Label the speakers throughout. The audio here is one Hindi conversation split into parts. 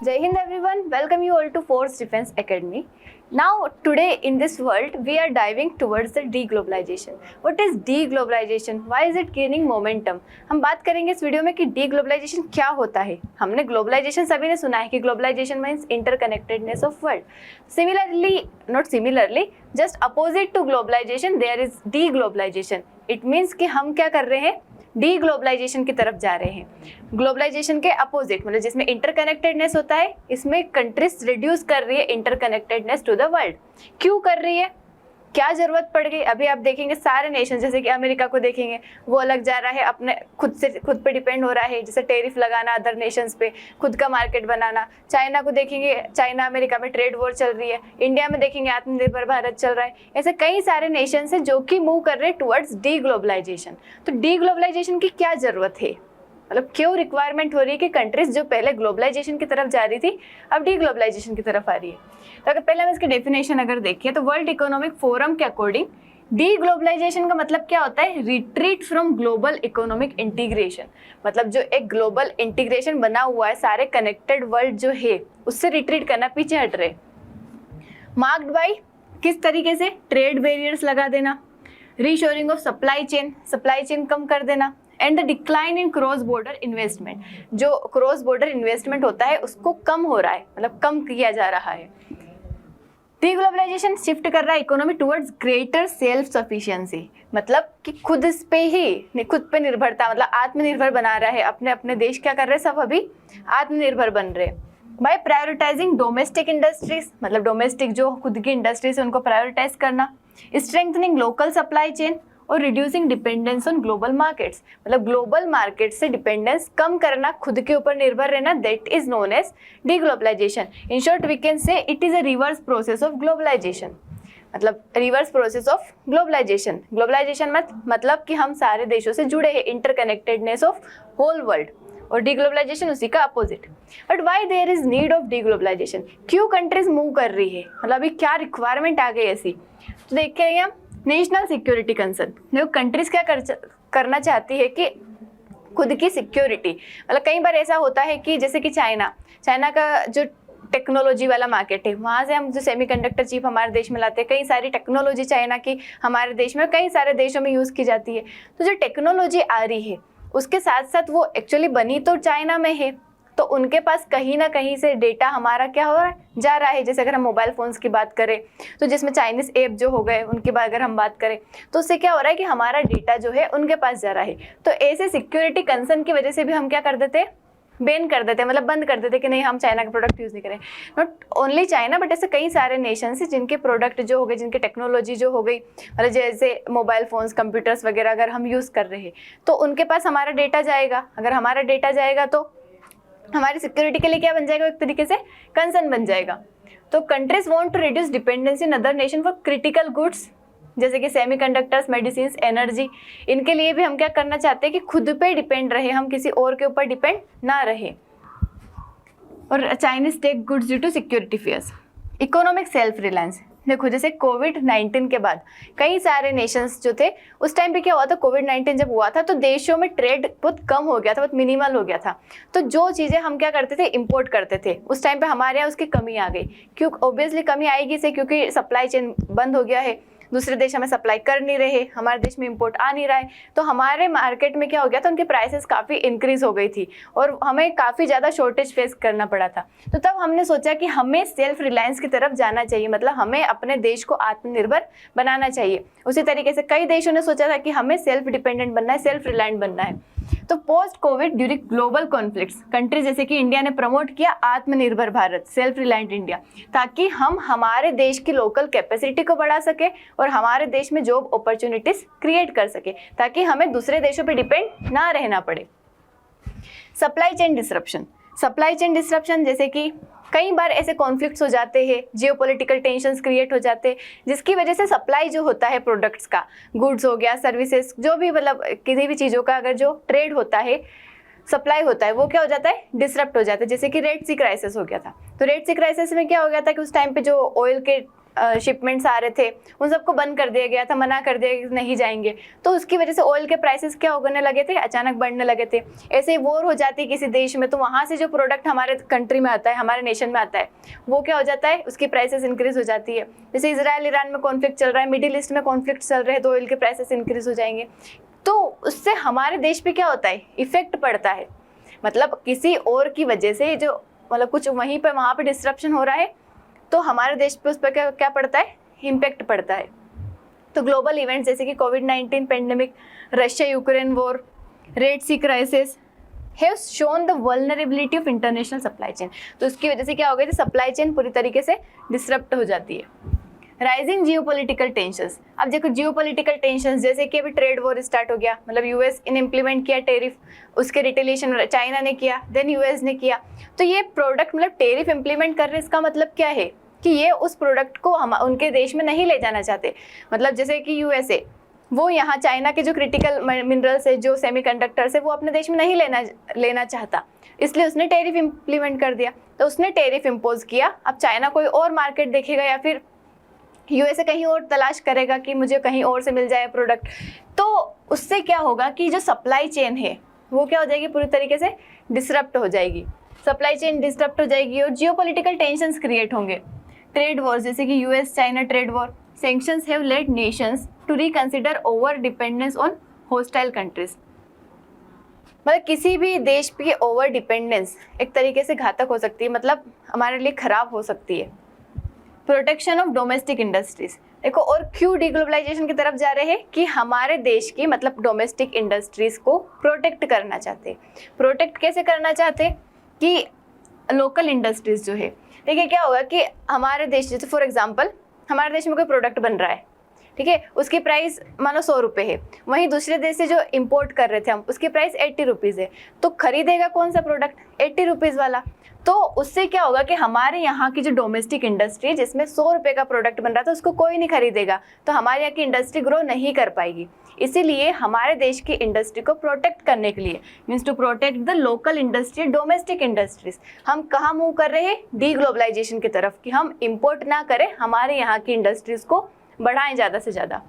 Speaker 1: Jai Hind everyone, welcome you all to Force Defense Academy. Now today in this world we are diving towards the deglobalization. What is deglobalization? Why is it gaining momentum? हम बात करेंगे इस वीडियो में कि deglobalization क्या होता है. हमने globalization सभी ने सुना है कि globalization means interconnectedness of world. Not similarly, just opposite to globalization there is deglobalization. It means कि हम क्या कर रहे हैं, डीग्लोबलाइजेशन की तरफ जा रहे हैं. ग्लोबलाइजेशन के अपोजिट मतलब जिसमें इंटरकनेक्टेडनेस होता है, इसमें कंट्रीज रिड्यूस कर रही है इंटरकनेक्टेडनेस टू द वर्ल्ड. क्यों कर रही है, क्या जरूरत पड़ गई? अभी आप देखेंगे सारे नेशन, जैसे कि अमेरिका को देखेंगे, वो अलग जा रहा है, अपने खुद पे डिपेंड हो रहा है, जैसे टेरिफ लगाना अदर नेशंस पे, खुद का मार्केट बनाना. चाइना को देखेंगे, चाइना अमेरिका में ट्रेड वॉर चल रही है. इंडिया में देखेंगे आत्मनिर्भर भारत चल रहा है. ऐसे कई सारे नेशंस हैं जो कि मूव कर रहे हैं टुवर्ड्स डीग्लोबलाइजेशन. तो डीग्लोबलाइजेशन की क्या जरूरत है, मतलब क्यों रिक्वायरमेंट हो रही है कि कंट्रीज जो पहले ग्लोबलाइजेशन की तरफ जा रही थी अब डीग्लोबलाइजेशन की तरफ आ रही है. तो अगर पहले हम इसकी डेफिनेशन अगर देखें तो वर्ल्ड इकोनॉमिक फोरम के अकॉर्डिंग डीग्लोबलाइजेशन का मतलब क्या होता है, retreat from global economic integration. मतलब जो एक ग्लोबल इंटीग्रेशन बना हुआ है, सारे कनेक्टेड वर्ल्ड जो है उससे रिट्रीट करना, पीछे हट रहे. मार्क्ड बाय किस तरीके से, ट्रेड बैरियर्स लगा देना, रीशोरिंग ऑफ सप्लाई चेन कम कर देना, and the decline in cross border investment. जो क्रॉस बॉर्डर इन्वेस्टमेंट होता है उसको कम हो रहा है, मतलब कम किया जा रहा है. डीग्लोबलाइजेशन शिफ्ट कर रहा है economy towards greater self sufficiency, मतलब कि खुद पे निर्भरता, मतलब आत्मनिर्भर बना रहा है. अपने अपने देश क्या कर रहे हैं, सब अभी आत्मनिर्भर बन रहे हैं. बाय प्रायोरिटाइजिंग डोमेस्टिक इंडस्ट्रीज, मतलब डोमेस्टिक जो खुद की इंडस्ट्रीज है उनको प्रायोरिटाइज करना, स्ट्रेंथनिंग लोकल सप्लाई चेन और reducing dependence on global markets, मतलब ग्लोबल मार्केट से डिपेंडेंस कम करना, खुद के ऊपर निर्भर रहना, that is known as deglobalisation. In short we can say it is a reverse process of globalisation, मतलब reverse process of globalisation. Globalisation मतलब कि हम सारे देशों से जुड़े हैं, इंटरकनेक्टेडनेस ऑफ होल वर्ल्ड, और डीग्लोबलाइजेशन उसी का अपोजिट. But why there is need of deglobalisation, क्यों कंट्रीज मूव कर रही है, मतलब अभी क्या रिक्वायरमेंट आ गई ऐसी. तो देखेंगे हम नेशनल सिक्योरिटी कंसर्न. देखो कंट्रीज क्या करना चाहती है कि खुद की सिक्योरिटी, मतलब कई बार ऐसा होता है कि जैसे कि चाइना का जो टेक्नोलॉजी वाला मार्केट है, वहाँ से हम जो सेमीकंडक्टर चिप हमारे देश में लाते हैं, कई सारी टेक्नोलॉजी चाइना की हमारे देश में कई सारे देशों में यूज़ की जाती है. तो जो टेक्नोलॉजी आ रही है उसके साथ साथ वो एक्चुअली बनी तो चाइना में है, तो उनके पास कहीं ना कहीं से डेटा हमारा क्या हो रहा है, जा रहा है. जैसे अगर हम मोबाइल फ़ोन्स की बात करें तो जिसमें चाइनीज़ ऐप जो हो गए उनकी बात अगर हम बात करें तो उससे क्या हो रहा है कि हमारा डेटा जो है उनके पास जा रहा है. तो ऐसे सिक्योरिटी कंसर्न की वजह से भी हम क्या कर देते हैं, बैन कर देते हैं, मतलब बंद कर देते हैं कि नहीं हम चाइना का प्रोडक्ट यूज़ नहीं करें. नॉट ओनली चाइना बट ऐसे कई सारे नेशंस हैं जिनके प्रोडक्ट जो हो गए, जिनकी टेक्नोलॉजी जो हो गई, मतलब जैसे मोबाइल फ़ोन्स, कंप्यूटर्स वगैरह अगर हम यूज़ कर रहे हैं तो उनके पास हमारा डेटा जाएगा. अगर हमारा डेटा जाएगा तो हमारी सिक्योरिटी के लिए क्या बन जाएगा, एक तरीके से कंसर्न बन जाएगा. तो countries want to reduce dependency in other nation for critical goods, जैसे कि सेमीकंडक्टर्स, मेडिसिन, एनर्जी. इनके लिए भी हम क्या करना चाहते हैं कि खुद पे डिपेंड रहे, हम किसी और के ऊपर डिपेंड ना रहे. और Chinese tech goods due to security fears. Economic self reliance. देखो जैसे कोविड-19 के बाद कई सारे नेशंस जो थे, उस टाइम पे क्या हुआ था, कोविड-19 जब हुआ था तो देशों में ट्रेड बहुत कम हो गया था, बहुत मिनिमल हो गया था. तो जो चीज़ें हम क्या करते थे, इंपोर्ट करते थे, उस टाइम पे हमारे यहाँ उसकी कमी आ गई. क्यों, ऑब्वियसली कमी आएगी से, क्योंकि सप्लाई चेन बंद हो गया है, दूसरे देश हमें सप्लाई कर नहीं रहे, हमारे देश में इंपोर्ट आ नहीं रहा है. तो हमारे मार्केट में क्या हो गया था, उनके प्राइसेस काफ़ी इंक्रीज हो गई थी और हमें काफ़ी ज़्यादा शॉर्टेज फेस करना पड़ा था. तो तब हमने सोचा कि हमें सेल्फ रिलायंस की तरफ जाना चाहिए, मतलब हमें अपने देश को आत्मनिर्भर बनाना चाहिए. उसी तरीके से कई देशों ने सोचा था कि हमें सेल्फ डिपेंडेंट बनना है, सेल्फ रिलायंट बनना है. तो post Covid during global conflicts countries जैसे कि इंडिया ने प्रमोट किया आत्मनिर्भर भारत, सेल्फ रिलायंट इंडिया, ताकि हम हमारे देश की लोकल कैपेसिटी को बढ़ा सके और हमारे देश में जॉब अपॉर्चुनिटीज क्रिएट कर सके, ताकि हमें दूसरे देशों पे डिपेंड ना रहना पड़े. सप्लाई चेन डिसरप्शन जैसे कि कई बार ऐसे कॉन्फ्लिक्ट्स हो जाते हैं, जियोपॉलिटिकल टेंशंस क्रिएट हो जाते हैं, जिसकी वजह से सप्लाई जो होता है प्रोडक्ट्स का, गुड्स हो गया, सर्विसेज, जो भी मतलब किसी भी चीज़ों का अगर जो ट्रेड होता है, सप्लाई होता है, वो क्या हो जाता है, डिसरप्ट हो जाता है. जैसे कि रेड सी क्राइसिस हो गया था. तो रेड सी क्राइसिस में क्या हो गया था कि उस टाइम पे जो ऑयल के शिपमेंट्स आ रहे थे उन सबको बंद कर दिया गया था, मना कर दिया कि नहीं जाएंगे। तो उसकी वजह से ऑयल के प्राइसेस क्या होने लगे थे, अचानक बढ़ने लगे थे। ऐसे ही वॉर हो जाती है किसी देश में तो वहाँ से जो प्रोडक्ट हमारे कंट्री में आता है, हमारे नेशन में आता है, वो क्या हो जाता है, उसकी प्राइसेस इंक्रीज हो जाती है। जैसे इजराइल ईरान में कॉन्फ्लिक्ट चल रहा है, मिडिल ईस्ट में कॉन्फ्लिक्ट चल रहे हैं, तो ऑयल के प्राइसेस इंक्रीज हो जाएंगे। तो उससे हमारे देश पे क्या होता है, इफेक्ट पड़ता है। मतलब किसी और की वजह से जो मतलब कुछ वहीं पे वहाँ पे डिस्ट्रप्शन हो रहा है तो हमारे देश पे उस पर क्या पड़ता है, इम्पैक्ट पड़ता है। तो ग्लोबल इवेंट्स जैसे कि कोविड-19 pandemic, Russia Ukraine war, Red Sea crisis have shown the vulnerability of international supply chain. तो उसकी वजह से क्या हो गया, सप्लाई चेन पूरी तरीके से डिसरप्ट हो जाती है। राइजिंग जियोपॉलिटिकल टेंशंस, अब देखो जियोपॉलिटिकल टेंशंस जैसे कि अभी ट्रेड वॉर स्टार्ट हो गया, मतलब यूएस ने इम्प्लीमेंट किया टेरिफ, उसके रिटेलिएशन चाइना ने किया, देन यूएस ने किया। तो ये प्रोडक्ट मतलब टेरिफ इम्प्लीमेंट कर रहे, इसका मतलब क्या है कि ये उस प्रोडक्ट को हम उनके देश में नहीं ले जाना चाहते। मतलब जैसे कि यूएसए वो यहाँ चाइना के जो क्रिटिकल मिनरल्स है, जो सेमीकंडक्टर्स है, वो अपने देश में नहीं लेना चाहता, इसलिए उसने टेरिफ इम्प्लीमेंट कर दिया। तो उसने टेरिफ इम्पोज किया, अब चाइना कोई और मार्केट देखेगा या फिर यूएसए कहीं और तलाश करेगा कि मुझे कहीं और से मिल जाए प्रोडक्ट। तो उससे क्या होगा कि जो सप्लाई चेन है वो क्या हो जाएगी, पूरी तरीके से डिसरप्ट हो जाएगी, सप्लाई चेन डिसरप्ट हो जाएगी और जियोपॉलिटिकल टेंशंस क्रिएट होंगे। ट्रेड वॉर जैसे कि US China trade war, sanctions have led nations to reconsider over dependence on hostile countries. मतलब किसी भी देश की ओवर डिपेंडेंस एक तरीके से घातक हो सकती है, मतलब हमारे लिए खराब हो सकती है। प्रोटेक्शन ऑफ डोमेस्टिक इंडस्ट्रीज, देखो और क्यों डिग्लोबलाइजेशन की तरफ जा रहे हैं कि हमारे देश की मतलब डोमेस्टिक इंडस्ट्रीज को प्रोटेक्ट करना चाहते हैं। प्रोटेक्ट कैसे करना चाहते कि लोकल इंडस्ट्रीज जो है, देखिए क्या होगा कि हमारे देश जैसे फॉर एग्जांपल हमारे देश में कोई प्रोडक्ट बन रहा है, ठीक है, उसकी प्राइस मानो 100 रुपये है, वहीं दूसरे देश से जो इंपोर्ट कर रहे थे हम उसकी प्राइस 80 रुपीज़ है, तो खरीदेगा कौन सा प्रोडक्ट, 80 रुपीज़ वाला। तो उससे क्या होगा कि हमारे यहाँ की जो डोमेस्टिक इंडस्ट्री जिसमें 100 रुपये का प्रोडक्ट बन रहा था उसको कोई नहीं खरीदेगा, तो हमारे यहाँ की इंडस्ट्री ग्रो नहीं कर पाएगी। इसीलिए हमारे देश की इंडस्ट्री को प्रोटेक्ट करने के लिए, means to protect the local industry, domestic industries, हम कहाँ मूव कर रहे हैं, डीग्लोबलाइजेशन की तरफ, कि हम इम्पोर्ट ना करें, हमारे यहाँ की इंडस्ट्रीज को बढ़ाएं ज़्यादा से ज़्यादा।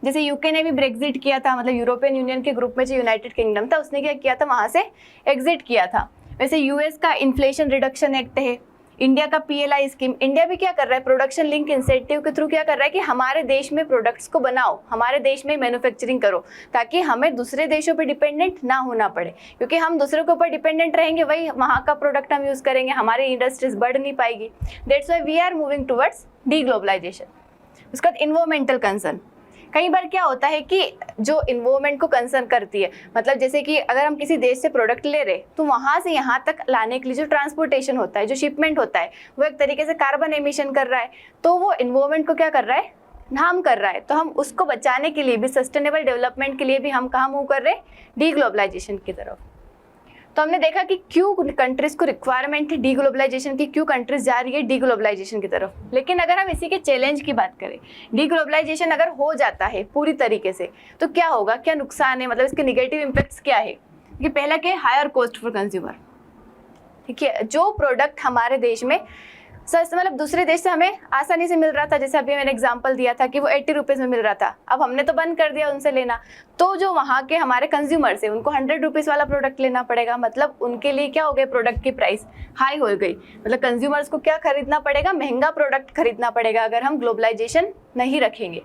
Speaker 1: जैसे यूके ने भी ब्रेक्जिट किया था, मतलब यूरोपियन यूनियन के ग्रुप में जो यूनाइटेड किंगडम था उसने क्या किया था, वहाँ से एग्जिट किया था। वैसे यूएस का इन्फ्लेशन रिडक्शन एक्ट है, इंडिया का पीएलआई स्कीम, इंडिया भी क्या कर रहा है, प्रोडक्शन लिंक इंसेंटिव के थ्रू क्या कर रहा है कि हमारे देश में प्रोडक्ट्स को बनाओ, हमारे देश में मैन्युफैक्चरिंग करो, ताकि हमें दूसरे देशों पे डिपेंडेंट ना होना पड़े, क्योंकि हम दूसरों के ऊपर डिपेंडेंट रहेंगे वही वहाँ का प्रोडक्ट हम यूज़ करेंगे, हमारी इंडस्ट्रीज बढ़ नहीं पाएगी। That's why we are moving towards deglobalisation. उसके बाद इन्वायरमेंटल कंसर्न, कई बार क्या होता है कि जो इन्वायरमेंट को कंसर्न करती है, मतलब जैसे कि अगर हम किसी देश से प्रोडक्ट ले रहे तो वहाँ से यहाँ तक लाने के लिए जो ट्रांसपोर्टेशन होता है, जो शिपमेंट होता है, वो एक तरीके से कार्बन एमिशन कर रहा है, तो वो इन्वायरमेंट को क्या कर रहा है, हार्म कर रहा है। तो हम उसको बचाने के लिए भी, सस्टेनेबल डेवलपमेंट के लिए भी हम कहाँ मूव कर रहे हैं, डीग्लोबलाइजेशन की तरफ। तो हमने देखा कि क्यों कंट्रीज को रिक्वायरमेंट है डीग्लोबलाइजेशन की, क्यों कंट्रीज जा रही है डीग्लोबलाइजेशन की तरफ। लेकिन अगर हम इसी के चैलेंज की बात करें, डीग्लोबलाइजेशन अगर हो जाता है पूरी तरीके से तो क्या होगा, क्या नुकसान है, मतलब इसके निगेटिव इम्पैक्ट्स क्या है। कि पहला क्या है, हायर कॉस्ट फॉर कंज्यूमर, ठीक है, जो प्रोडक्ट हमारे देश में सस्ता, मतलब दूसरे देश से हमें आसानी से मिल रहा था, जैसे अभी मैंने एग्जांपल दिया था कि वो 80 रुपीज़ में मिल रहा था, अब हमने तो बंद कर दिया उनसे लेना, तो जो वहाँ के हमारे कंज्यूमर्स है उनको 100 रुपीज़ वाला प्रोडक्ट लेना पड़ेगा। मतलब उनके लिए क्या हो गया, प्रोडक्ट की प्राइस हाई हो गई, मतलब कंज्यूमर्स को क्या खरीदना पड़ेगा, महंगा प्रोडक्ट खरीदना पड़ेगा अगर हम ग्लोबलाइजेशन नहीं रखेंगे।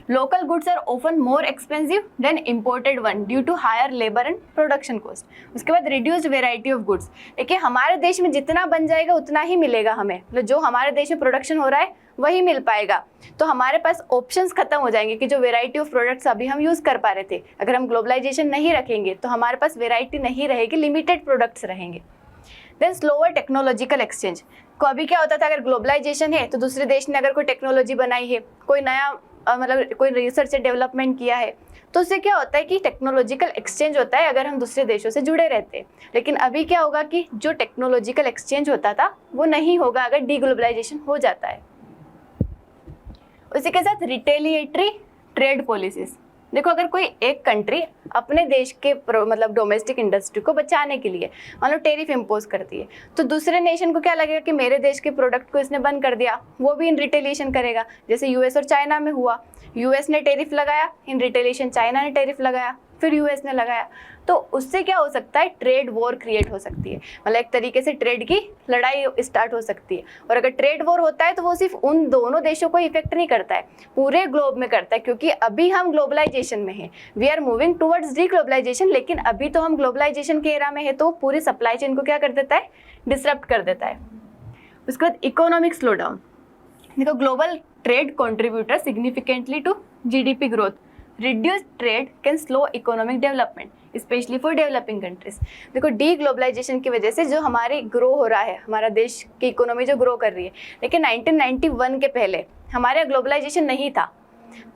Speaker 1: Local goods are often more expensive than imported one due to higher labor and production cost. उसके बाद reduced variety of goods, देखिए हमारे देश में जितना बन जाएगा उतना ही मिलेगा हमें, मतलब जो हमारे देश में प्रोडक्शन हो रहा है वही मिल पाएगा, तो हमारे पास ऑप्शंस खत्म हो जाएंगे कि जो वेराइटी ऑफ प्रोडक्ट्स अभी हम यूज़ कर पा रहे थे, अगर हम ग्लोबलाइजेशन नहीं रखेंगे तो हमारे पास वेराइटी नहीं रहेगी, लिमिटेड प्रोडक्ट्स रहेंगे। देन स्लोअर टेक्नोलॉजिकल एक्सचेंज, को अभी क्या होता था, अगर ग्लोबलाइजेशन है तो दूसरे देश ने अगर कोई टेक्नोलॉजी बनाई है, कोई नया मतलब कोई रिसर्च डेवलपमेंट किया है, तो उससे क्या होता है कि टेक्नोलॉजिकल एक्सचेंज होता है अगर हम दूसरे देशों से जुड़े रहते हैं। लेकिन अभी क्या होगा कि जो टेक्नोलॉजिकल एक्सचेंज होता था वो नहीं होगा अगर डीग्लोबलाइजेशन हो जाता है। उसी के साथ रिटेलिएटरी ट्रेड पॉलिसीज, देखो, अगर कोई एक कंट्री अपने देश के मतलब डोमेस्टिक इंडस्ट्री को बचाने के लिए मान लो टैरिफ इम्पोज करती है, तो दूसरे नेशन को क्या लगेगा कि मेरे देश के प्रोडक्ट को इसने बंद कर दिया, वो भी इन रिटेलिएशन करेगा। जैसे यूएस और चाइना में हुआ, यूएस ने टैरिफ लगाया, इन रिटेलिएशन चाइना ने टैरिफ लगाया, फिर यूएस ने लगाया। तो उससे क्या हो सकता है, ट्रेड वॉर क्रिएट हो सकती है, मतलब एक तरीके से ट्रेड की लड़ाई स्टार्ट हो सकती है। और अगर ट्रेड वॉर होता है तो वो सिर्फ उन दोनों देशों को इफेक्ट नहीं करता है, पूरे ग्लोब में करता है, क्योंकि अभी हम ग्लोबलाइजेशन में हैं, we are moving towards deglobalisation, लेकिन अभी तो हम ग्लोबलाइजेशन के एरा में है, तो पूरी सप्लाई चेन को क्या कर देता है, डिसरप्ट कर देता है। उसके बाद इकोनॉमिक स्लो डाउन। देखो, global trade contributor significantly to GDP growth, reduced trade can slow economic development, especially for developing countries। देखो, डी ग्लोबलाइजेशन की वजह से जो हमारे ग्रो हो रहा है, हमारा देश की इकोनॉमी जो ग्रो कर रही है, लेकिन 1991 के पहले हमारे ग्लोबलाइजेशन नहीं था,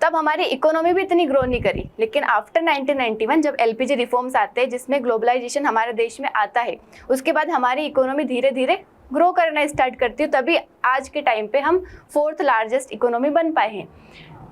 Speaker 1: तब हमारी इकोनॉमी भी इतनी ग्रो नहीं करी। लेकिन आफ्टर 1991 जब एलपीजी रिफॉर्म्स आते हैं, जिसमें ग्लोबलाइजेशन हमारे देश में आता है, उसके बाद हमारी इकोनॉमी धीरे धीरे ग्रो करना स्टार्ट करती है, तभी आज के टाइम पे हम 4th लार्जेस्ट इकोनॉमी बन पाए हैं।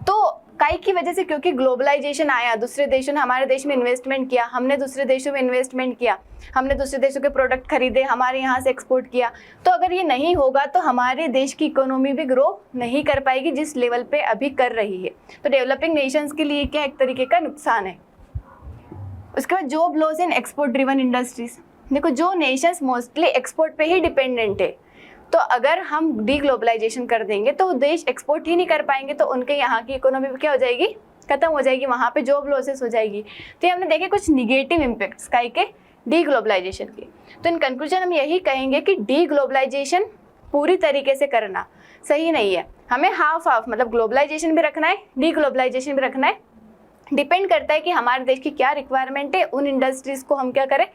Speaker 1: तो काई की वजह से, क्योंकि ग्लोबलाइजेशन आया, दूसरे देशों ने हमारे देश में इन्वेस्टमेंट किया, हमने दूसरे देशों में इन्वेस्टमेंट किया, हमने दूसरे देशों के प्रोडक्ट खरीदे, हमारे यहाँ से एक्सपोर्ट किया। तो अगर ये नहीं होगा तो हमारे देश की इकोनॉमी भी ग्रो नहीं कर पाएगी जिस लेवल पे अभी कर रही है। तो डेवलपिंग नेशंस के लिए क्या एक तरीके का नुकसान है। उसके बाद job loss in export driven industries. देखो, जो नेशंस मोस्टली एक्सपोर्ट पे ही डिपेंडेंट है, तो अगर हम डी ग्लोबलाइजेशन कर देंगे तो देश एक्सपोर्ट ही नहीं कर पाएंगे, तो उनके यहाँ की इकोनॉमी क्या हो जाएगी, खत्म हो जाएगी, वहाँ पे जॉब लॉसेस हो जाएगी। तो ये हमने देखे कुछ निगेटिव इम्पैक्ट्स काई के डी ग्लोबलाइजेशन के। तो इन कंक्लूजन हम यही कहेंगे कि डी ग्लोबलाइजेशन पूरी तरीके से करना सही नहीं है, हमें हाफ हाफ, मतलब ग्लोबलाइजेशन भी रखना है, डी ग्लोबलाइजेशन भी रखना है। डिपेंड करता है कि हमारे देश की क्या रिक्वायरमेंट है, उन इंडस्ट्रीज को हम क्या करें,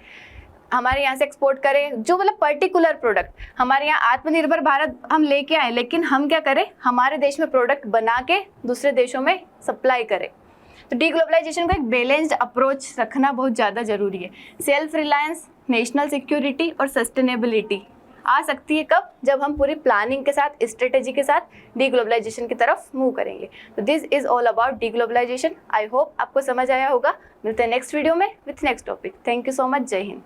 Speaker 1: हमारे यहाँ से एक्सपोर्ट करें, जो मतलब पर्टिकुलर प्रोडक्ट हमारे यहाँ आत्मनिर्भर भारत हम लेके आए, लेकिन हम क्या करें, हमारे देश में प्रोडक्ट बना के दूसरे देशों में सप्लाई करें। तो डी ग्लोबलाइजेशन को एक बैलेंस्ड अप्रोच रखना बहुत ज़्यादा जरूरी है। सेल्फ रिलायंस, नेशनल सिक्योरिटी और सस्टेनेबिलिटी आ सकती है कब, जब हम पूरी प्लानिंग के साथ, स्ट्रेटेजी के साथ डी ग्लोबलाइजेशन की तरफ मूव करेंगे। तो this is all about deglobalisation. I hope आपको समझ आया होगा। मिलते हैं नेक्स्ट वीडियो में with next topic. Thank you so much. जय हिंद।